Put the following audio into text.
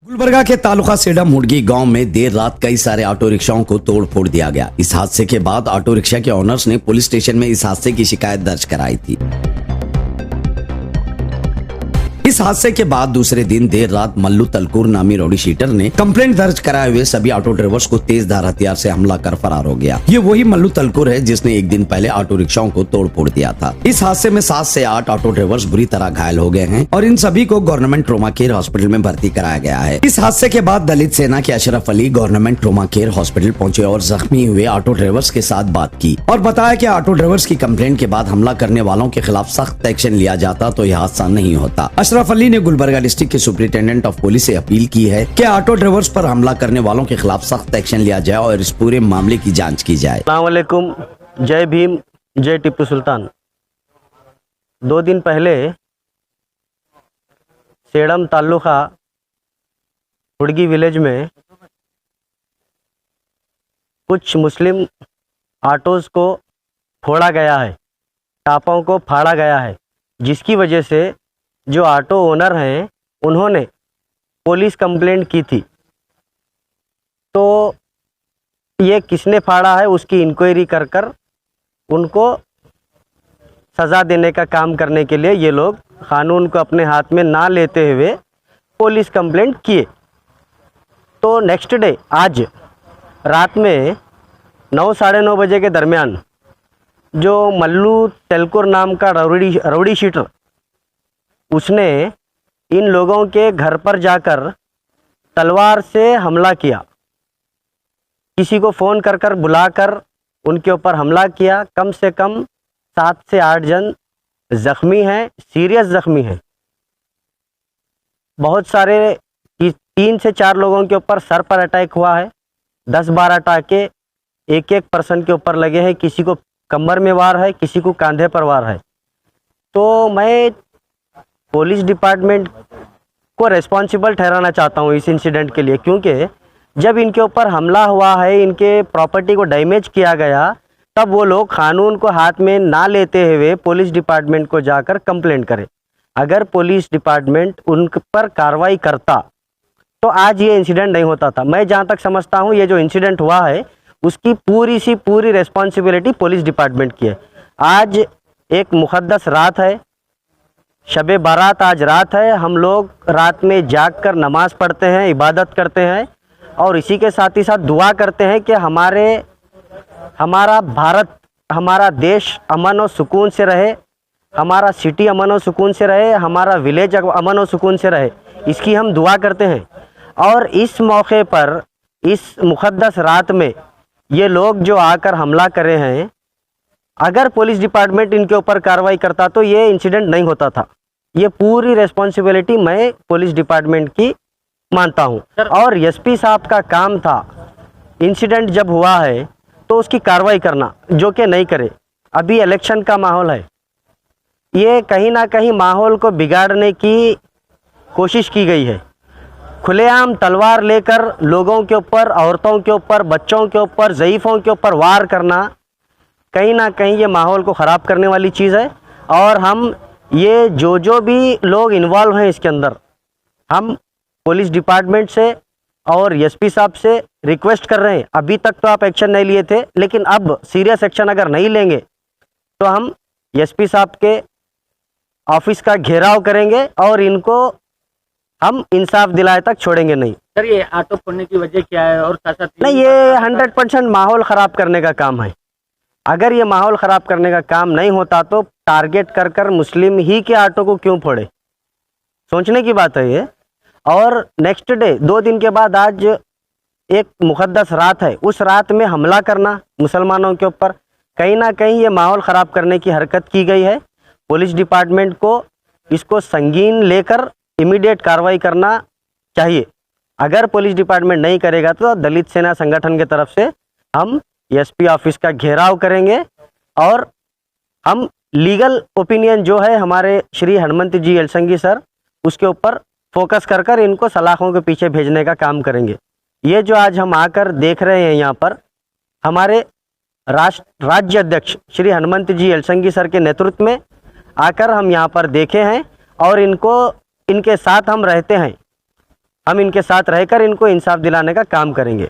गुलबर्गा के तालुका सेडम हुडगी गांव में देर रात कई सारे ऑटो रिक्शाओं को तोड़ फोड़ दिया गया। इस हादसे के बाद ऑटो रिक्शा के ओनर्स ने पुलिस स्टेशन में इस हादसे की शिकायत दर्ज कराई थी। इस हादसे के बाद दूसरे दिन देर रात मल्लू तलकुर नामी रौडी शीटर ने कंप्लेंट दर्ज कराए हुए सभी ऑटो ड्राइवर्स को तेजधार हथियार से हमला कर फरार हो गया। ये वही मल्लू तलकुर है जिसने एक दिन पहले ऑटो रिक्शाओं को तोड़ फोड़ दिया था। इस हादसे में 7 से 8 ऑटो ड्राइवर्स बुरी तरह घायल हो गए हैं और इन सभी को गवर्नमेंट ट्रोमा केयर हॉस्पिटल में भर्ती कराया गया है। इस हादसे के बाद दलित सेना के Ashraf Ali government trauma care hospital पहुंचे और जख्मी हुए ऑटो ड्राइवर्स के साथ बात की और बताया कि ऑटो ड्राइवर्स की कंप्लेंट के बाद हमला करने वालों के खिलाफ सख्त एक्शन लिया जाता तो यह हादसा नहीं होता। अशरफ अली ने गुलबर्गा डिस्ट्रिक्ट के सुपरिटेंडेंट ऑफ पुलिस से अपील की है कि ऑटो ड्राइवर्स पर हमला करने वालों के खिलाफ सख्त एक्शन लिया जाए और इस पूरे मामले की जांच की जाए। अस्सलाम वालेकुम, जय भीम, जय टिप्पू सुल्तान। 2 दिन पहले सेडम तालुका हुडगी विलेज में कुछ मुस्लिम ऑटोज़ को फोड़ा गया है, टापों को फाड़ा गया है, जिसकी वजह से जो ऑटो ओनर हैं उन्होंने पुलिस कंप्लेंट की थी। तो ये किसने फाड़ा है उसकी इंक्वायरी कर कर उनको सज़ा देने का काम करने के लिए ये लोग कानून को अपने हाथ में ना लेते हुए पुलिस कंप्लेंट किए। तो नेक्स्ट डे आज रात में 9 साढ़े 9 बजे के दरमियान जो मल्लू तेलकुर नाम का रौडी शीटर, उसने इन लोगों के घर पर जाकर तलवार से हमला किया। किसी को फ़ोन कर कर बुलाकर उनके ऊपर हमला किया। कम से कम 7 से 8 जन ज़ख्मी हैं, सीरियस ज़ख्मी हैं। बहुत सारे 3 से 4 लोगों के ऊपर सर पर अटैक हुआ है। 10-12 टाके एक पर्सन के ऊपर लगे हैं। किसी को कमर में वार है, किसी को कंधे पर वार है। तो मैं पुलिस डिपार्टमेंट को रिस्पॉन्सिबल ठहराना चाहता हूँ इस इंसिडेंट के लिए, क्योंकि जब इनके ऊपर हमला हुआ है, इनके प्रॉपर्टी को डैमेज किया गया, तब वो लोग कानून को हाथ में ना लेते हुए पुलिस डिपार्टमेंट को जाकर कंप्लेंट करें। अगर पुलिस डिपार्टमेंट उन पर कार्रवाई करता तो आज ये इंसिडेंट नहीं होता था। मैं जहाँ तक समझता हूँ ये जो इंसिडेंट हुआ है उसकी पूरी रिस्पॉन्सिबिलिटी पुलिस डिपार्टमेंट की है। आज एक मुक़द्दस रात है, शबे बारात आज रात है। हम लोग रात में जाग कर नमाज़ पढ़ते हैं, इबादत करते हैं और इसी के साथ ही साथ दुआ करते हैं कि हमारा भारत, हमारा देश अमन और सुकून से रहे, हमारा सिटी अमन और सुकून से रहे, हमारा विलेज अमन और सुकून से रहे। इसकी हम दुआ करते हैं। और इस मौके पर, इस मुक़द्दस रात में ये लोग जो आकर हमला कर रहे हैं, अगर पुलिस डिपार्टमेंट इनके ऊपर कार्रवाई करता तो ये इंसिडेंट नहीं होता था। ये पूरी रिस्पॉन्सिबिलिटी मैं पुलिस डिपार्टमेंट की मानता हूँ। और एसपी साहब का काम था इंसिडेंट जब हुआ है तो उसकी कार्रवाई करना, जो कि नहीं करे। अभी इलेक्शन का माहौल है, ये कहीं ना कहीं माहौल को बिगाड़ने की कोशिश की गई है। खुलेआम तलवार लेकर लोगों के ऊपर, औरतों के ऊपर, बच्चों के ऊपर, ज़ईफ़ों के ऊपर वार करना कहीं ना कहीं ये माहौल को ख़राब करने वाली चीज़ है। और हम ये जो भी लोग इन्वॉल्व हैं इसके अंदर, हम पुलिस डिपार्टमेंट से और एसपी साहब से रिक्वेस्ट कर रहे हैं। अभी तक तो आप एक्शन नहीं लिए थे, लेकिन अब सीरियस एक्शन अगर नहीं लेंगे तो हम एसपी साहब के ऑफिस का घेराव करेंगे और इनको हम इंसाफ दिलाए तक छोड़ेंगे नहीं। सर, ये ऑटो फोड़ने की वजह क्या है? और साथ साथ नहीं, ये 100% माहौल ख़राब करने का काम है। अगर ये माहौल ख़राब करने का काम नहीं होता तो टारगेट कर कर मुस्लिम ही के ऑटो को क्यों फोड़े? सोचने की बात है ये। और नेक्स्ट डे 2 दिन के बाद आज एक मुक़द्दस रात है, उस रात में हमला करना मुसलमानों के ऊपर, कहीं ना कहीं ये माहौल ख़राब करने की हरकत की गई है। पुलिस डिपार्टमेंट को इसको संगीन लेकर इमीडिएट कार्रवाई करना चाहिए। अगर पुलिस डिपार्टमेंट नहीं करेगा तो दलित सेना संगठन की तरफ से हम एसपी ऑफिस का घेराव करेंगे और हम लीगल ओपिनियन जो है हमारे श्री हनुमंत जी एलसंगी सर, उसके ऊपर फोकस कर कर इनको सलाखों के पीछे भेजने का काम करेंगे। ये जो आज हम आकर देख रहे हैं यहाँ पर, हमारे राज्य अध्यक्ष श्री हनुमंत जी एलसंगी सर के नेतृत्व में आकर हम यहाँ पर देखे हैं और इनके साथ हम रहते हैं। हम इनके साथ रहकर इनको इंसाफ दिलाने का काम करेंगे।